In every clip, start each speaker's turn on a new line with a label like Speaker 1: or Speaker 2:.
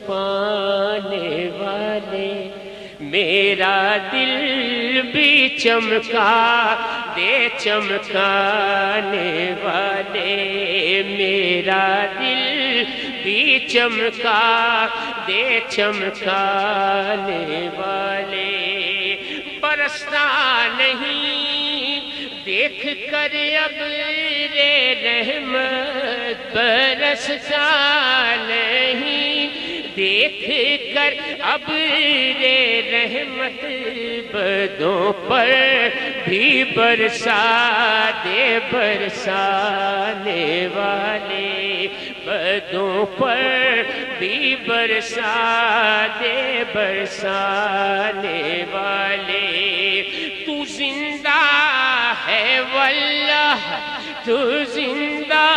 Speaker 1: چھپانے والے، میرا دل بھی چمکا دے چمکانے والے، میرا دل بھی چمکا دے چمکانے والے، برستا نہیں دیکھ کر ابر رحمت، برستا نہیں دیکھ کر ابر رحمت، بدوں پر بھی برسا دے برسانے والے، بدوں پر بھی برسا دے برسانے والے، تو زندہ ہے واللہ تو زندہ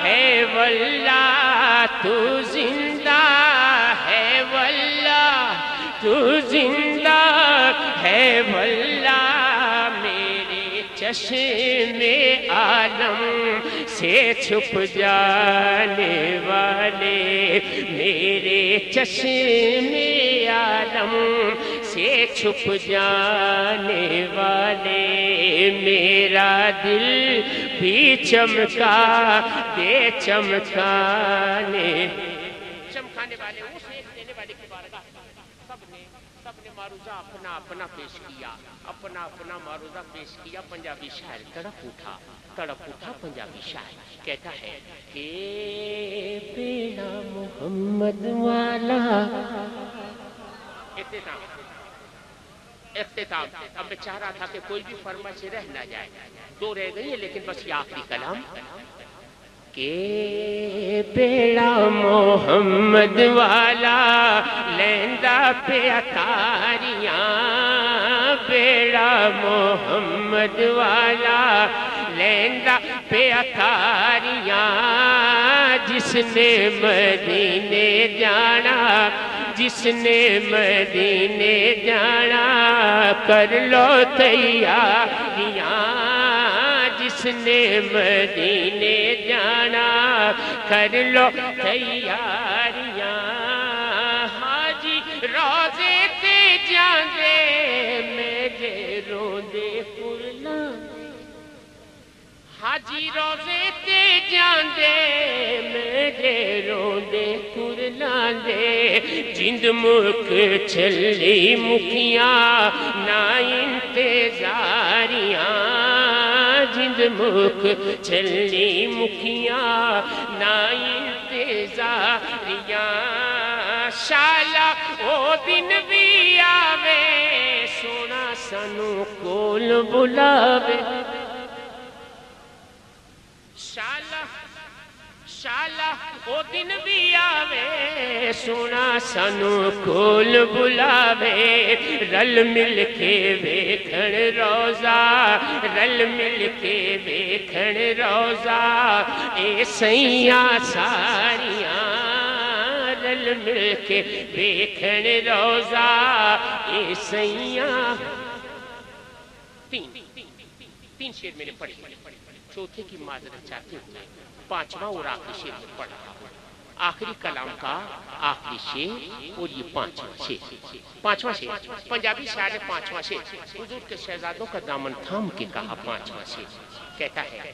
Speaker 1: ہے واللہ تو زندہ ہے واللہ تو زندہ ہے واللہ، میرے چشم عالم سے چھپ جانے والے، میرے چشم عالم سے چھپ جانے والے، میرا دل بھی چمکا دے چمکانے والے، اس ایک دینے والے کی بارگاہ سب نے معروضہ اپنا اپنا پیش کیا، اپنا اپنا معروضہ پیش کیا۔ پنجابی شاعر تڑپ اٹھا پنجابی شاعر کہتا ہے کہ بیڑا محمد والا، اختتام اب میں چاہ رہا تھا کہ کوئی بھی فرمائش رہ نہ جائے، دو رہ گئی ہیں لیکن بس یہ آخری کلام کہ بیڑا محمد والا لیندہ پہ اتاریاں، بیڑا محمد والا لیندہ پہ اتاریاں، جس نے مدینے جانا جس نے مدینے جانا کر لو تیاریاں، جس نے مدینے جانا کر لو تیاریاں، حاجی روزے تے جاندے میرے روندے پرنا، حاجی روزے تے جاندے میرے روندے پرلاندے، جند مک چلی مکھیاں نہ انتظاریاں، جند مک چلی مکھیاں نہ انتظاریاں، شالا او دن بھی آوے سونا سانو کول بلاوے، شالا او دن بھی آوے سونا سانو کول بلاوے، رل مل کے ویکھن روزہ رل مل کے ویکھن روزہ، اے سیاں ساریاں رل مل کے ویکھن روزہ، اے سیاں۔ تین شعر میں نے پڑھی، چوتھے کی معذرت چاہتے ہوئے پانچواں اور آخری شعر میں پڑھ رہا ہوں، آخری کلام کا آخری شعر اور یہ پانچواں شعر پنجابی شاعر نے پانچواں شعر حضور کے شہزادوں کا دامن تھام کے کہا، پانچواں شعر کہتا ہے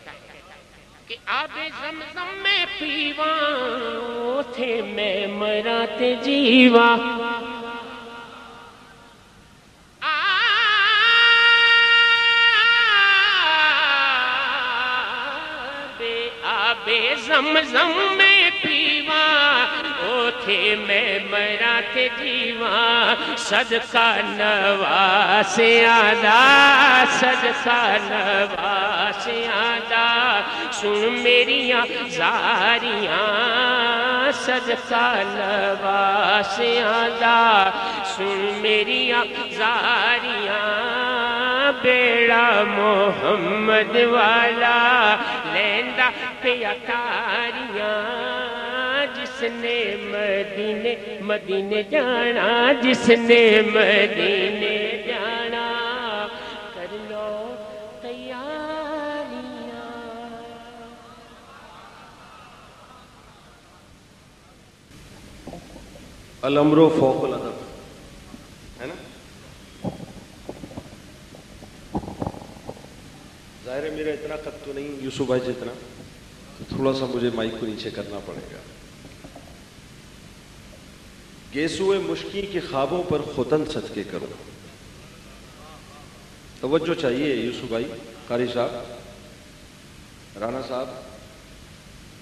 Speaker 1: کہ آب زمزم میں پیواں تھے میں مراتے جیواں، آبے زمزم میں پیواں او تھے میں مرات جیواں، صدقہ نواز آدھا صدقہ نواز آدھا، سن میریاں زاریاں صدقہ نواز آدھا، سن میریاں زاریاں، بیڑا محمد والا لیندہ پہ اتاریاں، جس نے مدینے جانا جس نے مدینے جانا کر لو تیاریاں۔
Speaker 2: الامر فوق الادب، ہے نا؟ ظاہر ہے میرا اتنا خط تو نہیں یوسف بھائی جتنا، تو تھوڑا سا مجھے مائک کو نیچے کرنا پڑے گا۔ گیسوئے مشکی کے خوابوں پر ختن صدقے کرو۔ توجہ چاہیے یوسف بھائی، قاری صاحب، رانا صاحب،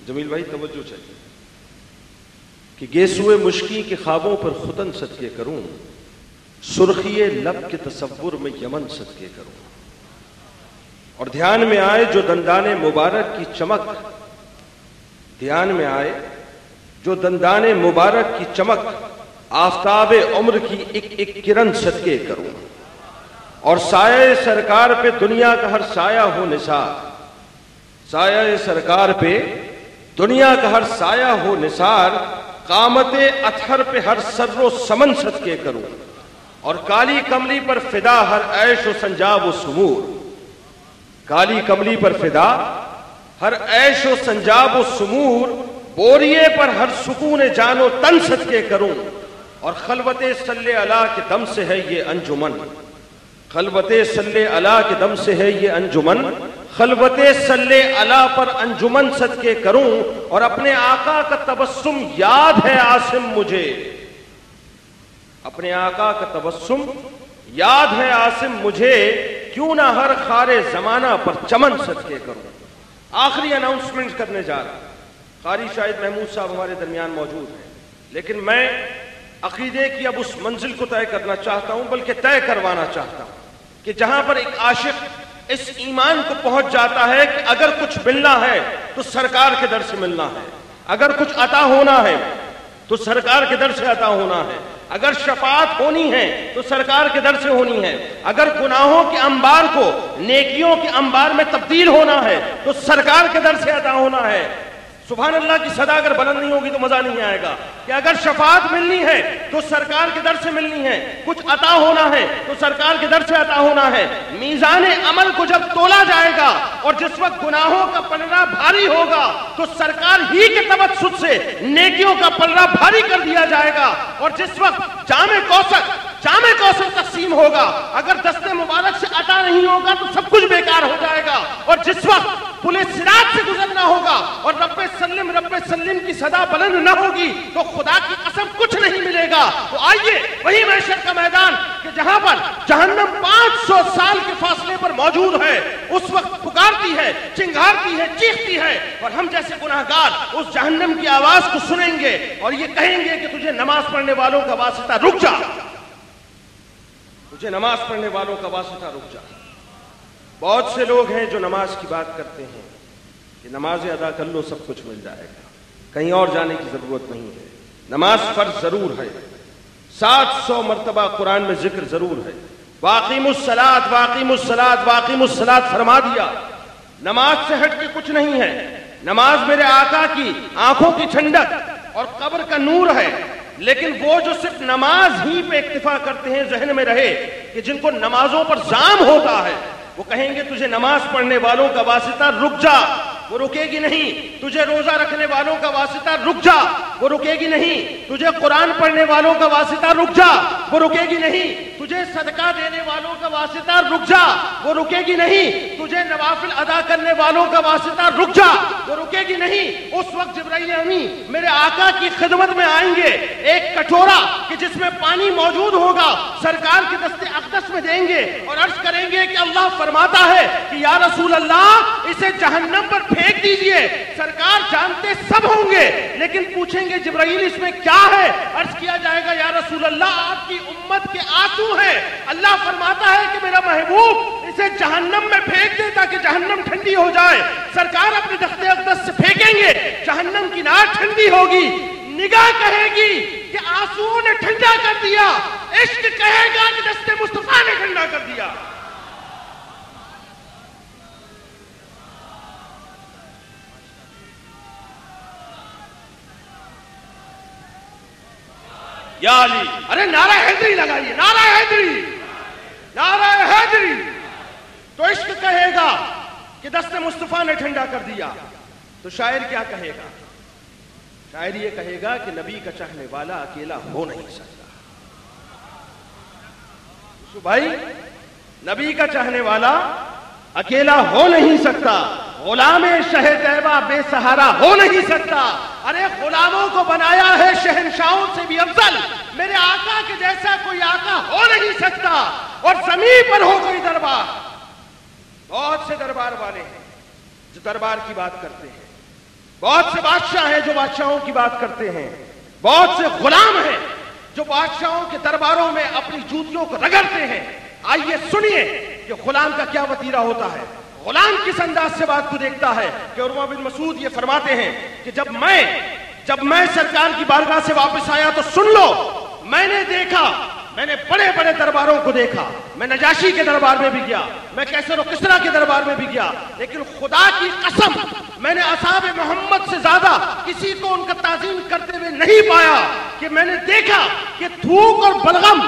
Speaker 2: جمیل بھائی، توجہ چاہیے کہ گیسوئے مشکی کے خوابوں پر ختن صدقے کروں، سرخی لب کے تصور میں یمن صدقے کروں، اور دھیان میں آئے جو دندان مبارک کی چمک، دھیان میں آئے جو دندان مبارک کی چمک، آفتاب عمر کی ایک ایک کرن صدقے کروں، اور سایہ سرکار پہ دنیا کا ہر سایہ ہو نثار، سایہ سرکار پہ دنیا کا ہر سایہ ہو نثار، قامت اطہر پہ ہر سر و سمن صدقے کروں، اور کالی کملی پر فدا ہر عیش و سنجاب و سمور، کالی کملی پر فدا ہر عیش و سنجاب و سمور، بوریے پر ہر سکون جان و تن صدقے کروں، اور خلوت صلی اللہ کے دم سے ہے یہ انجمن، خلوت صلی اللہ کے دم سے ہے یہ انجمن، خلوت صلی اللہ پر انجمن صدقے کروں، اور اپنے آقا کا تبسم یاد ہے عاصم مجھے، اپنے آقا کا تبسم یاد ہے عاصم مجھے، کیوں نہ ہر خار زمانہ پر چمن صدقے کروں۔ آخری اناؤنسمنٹ کرنے جا رہا، قاری شاہد محمود صاحب ہمارے درمیان موجود ہیں، لیکن میں عقیدے کی اب اس منزل کو طے کرنا چاہتا ہوں، بلکہ طے کروانا چاہتا ہوں کہ جہاں پر ایک عاشق اس ایمان کو پہنچ جاتا ہے کہ اگر کچھ ملنا ہے تو سرکار کے در سے ملنا ہے، اگر کچھ عطا ہونا ہے تو سرکار کے در سے عطا ہونا ہے، اگر شفاعت ہونی ہے تو سرکار کے در سے ہونی ہے، اگر گناہوں کے انبار کو نیکیوں کے انبار میں تبدیل ہونا ہے تو سرکار کے در سے عطا ہونا ہے۔ سبحان اللہ کی صدا اگر بلند نہیں ہوگی تو مزہ نہیں آئے گا کہ اگر شفاعت ملنی ہے تو سرکار کے در سے ملنی ہے، کچھ عطا ہونا ہے تو سرکار کے در سے عطا ہونا ہے۔ میزان عمل کو جب تولا جائے گا اور جس وقت گناہوں کا پلڑا بھاری ہوگا تو سرکار ہی کے توسط سے نیکیوں کا پلڑا بھاری کر دیا جائے گا، اور جس وقت جام کوثر تقسیم ہوگا اگر دست مبارک سے عطا نہیں ہوگا تو سب کچھ بیکار ہو جائے گا، اور جس وقت پلے صراط سے گزرنا ہوگا اور رب سلم کی صدا بلند نہ ہوگی تو خدا کی قسم کچھ نہیں ملے گا۔ تو آئیے وہی محشر کا میدان کہ جہاں پر جہنم 500 سال کے فاصلے پر موجود ہے، اس وقت پکارتی ہے، چنگھارتی ہے، چیختی ہے، اور ہم جیسے گناہگار اس جہنم کی آواز کو سنیں گے اور یہ کہیں گے کہ تجھے نماز پڑھنے والوں کا واسطہ رک جا، تجھے نماز پڑھنے والوں کا واسطہ رک جا۔ بہت سے لوگ ہیں جو نماز کی بات کرتے ہیں کہ نماز ادا کر لو سب کچھ مل جائے گا، کہیں اور جانے کی ضرورت نہیں ہے۔ نماز فرض ضرور ہے، 700 مرتبہ قرآن میں ذکر ضرور ہے، واقیموا الصلاۃ واقیموا الصلاۃ واقیموا الصلاۃ فرما دیا۔ نماز سے ہٹ کے کچھ نہیں ہے، نماز میرے آقا کی آنکھوں کی ٹھنڈک اور قبر کا نور ہے، لیکن وہ جو صرف نماز ہی پہ اکتفا کرتے ہیں ذہن میں رہے کہ جن کو نمازوں پر زام ہوتا ہے وہ کہیں گے تجھے نماز پڑھنے والوں کا واسطہ رک جا، وہ رکے گی نہیں۔ تجھے روزہ رکھنے والوں کا واسطہ رک جا، وہ رکے گی نہیں۔ تجھے قرآن پڑھنے والوں کا واسطہ رک جا، وہ رکے گی نہیں۔ تجھے صدقہ دینے والوں کا واسطہ رک جا، وہ رکے گی نہیں۔ تجھے نوافل ادا کرنے والوں کا واسطہ رک جا، وہ رکے گی نہیں۔ اس وقت جبرائیل امین میرے آقا کی خدمت میں آئیں گے، ایک کٹورا کہ جس میں پانی موجود ہوگا سرکار کے دست اقدس میں دیں گے اور عرض کریں گے کہ اللہ فرماتا ہے کہ یا رسول اللہ اسے جہنم پر پھینک دیجئے۔ سرکار جانتے سب ہوں گے لیکن پوچھیں گے جبرائیل اس میں کیا ہے؟ عرض کیا جائے گا یا رسول اللہ آپ کی امت کے آنسو ہیں۔ اللہ فرماتا ہے کہ میرا محبوب اسے جہنم میں پھینک دے تاکہ جہنم ٹھنڈی ہو جائے۔ سرکار اپنے دست اقدس سے پھینکیں گے، جہنم کی نار ٹھنڈی ہوگی، نگاہ کہے گی کہ آنسوؤں نے ٹھنڈا کر دیا، عشق کہے گا کہ دست مصطفیٰ نے ٹھنڈا کر دیا۔ یا علی، ارے نعرہ حیدری لگائیے، نعرہ حیدری، نعرہ حیدری۔ تو عشق کہے گا کہ دست مصطفیٰ نے ٹھنڈا کر دیا، تو شاعر کیا کہے گا؟ شاعر یہ کہے گا کہ نبی کا چاہنے والا اکیلا ہو نہیں سکتا. یوسف بھائی، نبی کا چاہنے والا اکیلا ہو نہیں سکتا. غلام شہ طیبہ بے سہارا ہو نہیں سکتا. ارے غلاموں کو بنایا ہے شہنشاہوں سے بھی افضل. میرے آقا کے جیسا کوئی آقا ہو نہیں سکتا. اور زمین پر ہو کوئی دربار. بہت سے دربار والے ہیں جو دربار کی بات کرتے ہیں. بہت سے بادشاہ ہیں جو بادشاہوں کی بات کرتے ہیں. بہت سے غلام ہیں جو بادشاہوں کے درباروں میں اپنی جوتیوں کو رگڑتے ہیں. آئیے سنیے کہ غلام کا کیا وتیرہ ہوتا ہے. غلام کس انداز سے بات کو دیکھتا ہے کہ عروہ بن مسعود یہ فرماتے ہیں کہ جب میں سرکار کی بارگاہ سے واپس آیا تو سن لو، میں نے دیکھا، میں نے بڑے بڑے درباروں کو دیکھا. میں نجاشی کے دربار میں بھی گیا، میں کیسر و کسریٰ کے دربار میں بھی گیا، لیکن خدا کی قسم میں نے اصحاب محمد سے زیادہ کسی کو ان کا تعظیم کرتے ہوئے نہیں پایا. کہ میں نے دیکھا کہ تھوک اور بلغم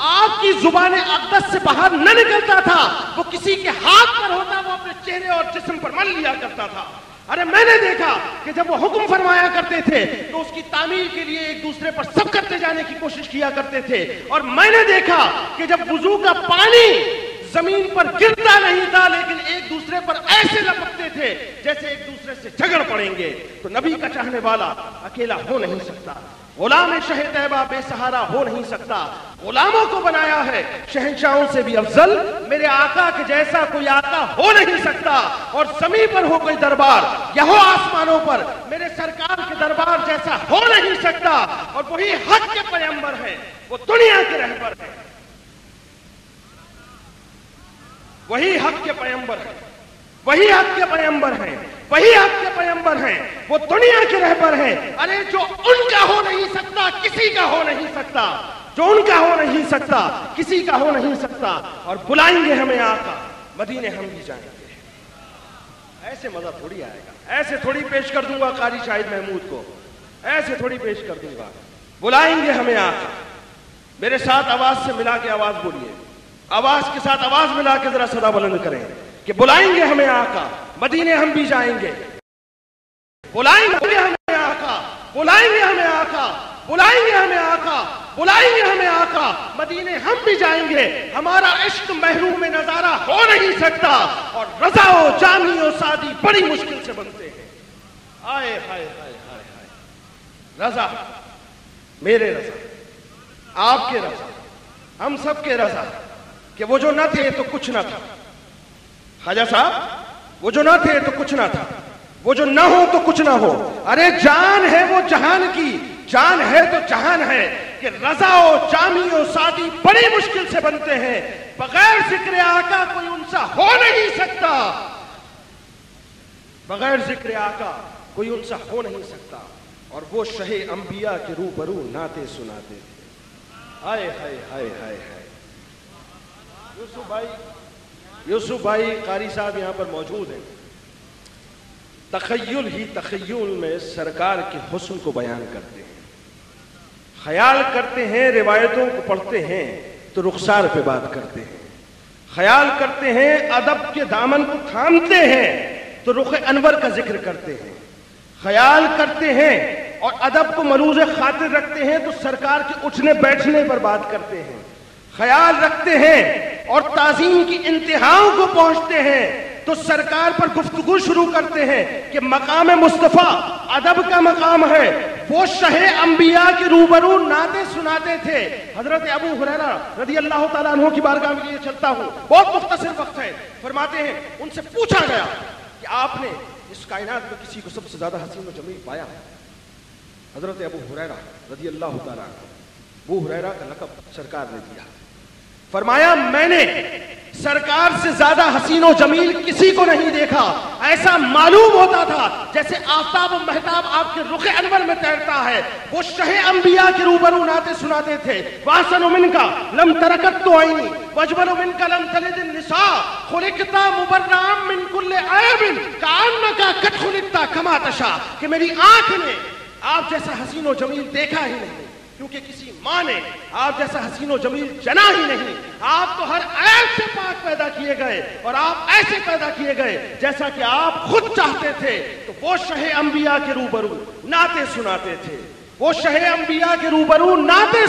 Speaker 2: آپ کی زبان اقدس سے باہر نہ نکلتا تھا. وہ کسی کے ہاتھ پر ہوتا وہ اپنے چہرے اور جسم پر مل لیا کرتا تھا. ارے میں نے دیکھا کہ جب وہ حکم فرمایا کرتے تھے تو اس کی تعمیر کے لیے ایک دوسرے پر سب کرتے جانے کی کوشش کیا کرتے تھے. اور میں نے دیکھا کہ جب وضو کا پانی زمین پر گرتا نہیں تھا لیکن ایک دوسرے پر ایسے لپکتے تھے جیسے ایک دوسرے سے جھگڑ پڑیں گے. تو نبی کا چاہنے والا اکیلا ہو نہیں سکتا. غلام شہ طیبہ بے سہارا ہو نہیں سکتا. غلاموں کو بنایا ہے شہنشاہوں سے بھی افضل. میرے آقا کے جیسا کوئی آقا ہو نہیں سکتا. اور زمین پر ہو کوئی دربار یا ہو آسمانوں پر میرے سرکار کے دربار جیسا ہو نہیں سکتا. اور وہی حق کے پیغمبر ہیں، وہ دنیا کے رہبر ہیں. وہی حق کے پیغمبر ہیں، وہی حق کے پیغمبر ہیں، وہی حق کے پیغمبر ہیں، وہ دنیا کے رہبر ہیں. ارے جو ان کا ہو نہیں سکتا کسی کا ہو نہیں سکتا. جو ان کا ہو نہیں سکتا کسی کا ہو نہیں سکتا. اور بلائیں گے ہمیں آقا، مدینے ہم بھی جائیں گے. ایسے مزہ تھوڑی آئے گا. ایسے تھوڑی پیش کر دوں گا قاری شاہد محمود کو، ایسے تھوڑی پیش کر دوں گا. بلائیں گے ہمیں آقا. میرے ساتھ آواز سے ملا کے آواز بولیے. آواز کے ساتھ آواز ملا کے ذرا صدا بلند کریں کہ بلائیں گے ہمیں آقا، مدینے ہم بھی جائیں گے. بلائیں گے ہمیں آقا، بلائیں گے ہمیں آقا، بلائیں گے ہمیں آقا، بلائیں گے ہمیں آقا، مدینے ہم بھی جائیں گے. ہمارا عشق محروم نظارہ ہو نہیں سکتا. اور رضا و جامی و سادی بڑی مشکل سے بنتے ہیں. آئے ہائے ہائے ہائے ہائے. رضا، میرے رضا، آپ کے رضا، ہم سب کے رضا. کہ وہ جو نہ تھے تو کچھ نہ تھا. خواجہ صاحب، وہ جو نہ تھے تو کچھ نہ تھا، وہ جو نہ ہو تو کچھ نہ ہو. ارے جان ہے وہ جہان کی، جان ہے تو جہان ہے. کہ رضا و جامی و سادی بڑی مشکل سے بنتے ہیں. بغیر ذکر آقا کوئی ان سا ہو نہیں سکتا. بغیر ذکر آقا کوئی ان سا ہو نہیں سکتا. اور وہ شہ انبیاء کے روبرو نعتیں سناتے تھے. ہائے ہائے ہائے ہائے ہائے. یوسف بھائی قاری صاحب یہاں پر موجود ہیں. تخیل ہی تخیل میں سرکار کے حسن کو بیان کرتے ہیں. خیال کرتے ہیں، روایتوں کو پڑھتے ہیں تو رخسار پہ بات کرتے ہیں. خیال کرتے ہیں، ادب کے دامن کو تھامتے ہیں تو رخ انور کا ذکر کرتے ہیں. خیال کرتے ہیں اور ادب کو ملوز خاطر رکھتے ہیں تو سرکار کے اٹھنے بیٹھنے پر بات کرتے ہیں. خیال رکھتے ہیں اور تعظیم کی انتہاؤں کو پہنچتے ہیں تو سرکار پر گفتگو شروع کرتے ہیں کہ مقام مصطفیٰ ادب کا مقام ہے. وہ شہ انبیاء کے روبرو نعتیں سناتے تھے. حضرت ابو ہریرہ رضی اللہ تعالیٰ عنہ کی بارگاہ میں یہ چلتا ہوں، بہت مختصر وقت ہے. فرماتے ہیں ان سے پوچھا گیا کہ آپ نے اس کائنات میں کسی کو سب سے زیادہ حسین و جمیل پایا؟ حضرت ابو ہریرہ رضی اللہ تعالیٰ عنہ، ابو ہریرہ کا لقب سرکار نے دیا. فرمایا میں نے سرکار سے زیادہ حسین و جمیل کسی کو نہیں دیکھا. ایسا معلوم ہوتا تھا جیسے آفتاب و مہتاب آپ کے رخ انور میں تیرتا ہے. وہ شہ انبیاء کے روبرو نعتیں سناتے تھے. وَأَحْسَنُ مِنْكَ لَمْ تَرَكَتْ عَيْنِي وَأَجْمَلُ مِنْكَ لَمْ تَلِدِ النِّسَاءُ خُلِقْتَ مُبَرَّأً مِنْ كُلِّ عَيْبٍ كَأَنَّكَ قَدْ خُلِقْتَ كَمَا تَشَاءُ. کہ میری آنکھ نے آپ جیسا حسین و جمیل دیکھا ہی نہیں. کیونکہ کسی ماں نے آپ جیسا حسین و جمیل جنا ہی نہیں. آپ تو ہر عیب سے پاک پیدا کیے گئے اور آپ ایسے پیدا کیے گئے جیسا کہ آپ خود چاہتے تھے. تو وہ شہ انبیاء کے روبرو نعتیں سناتے تھے, وہ شہ انبیاء کے روبرو نعتیں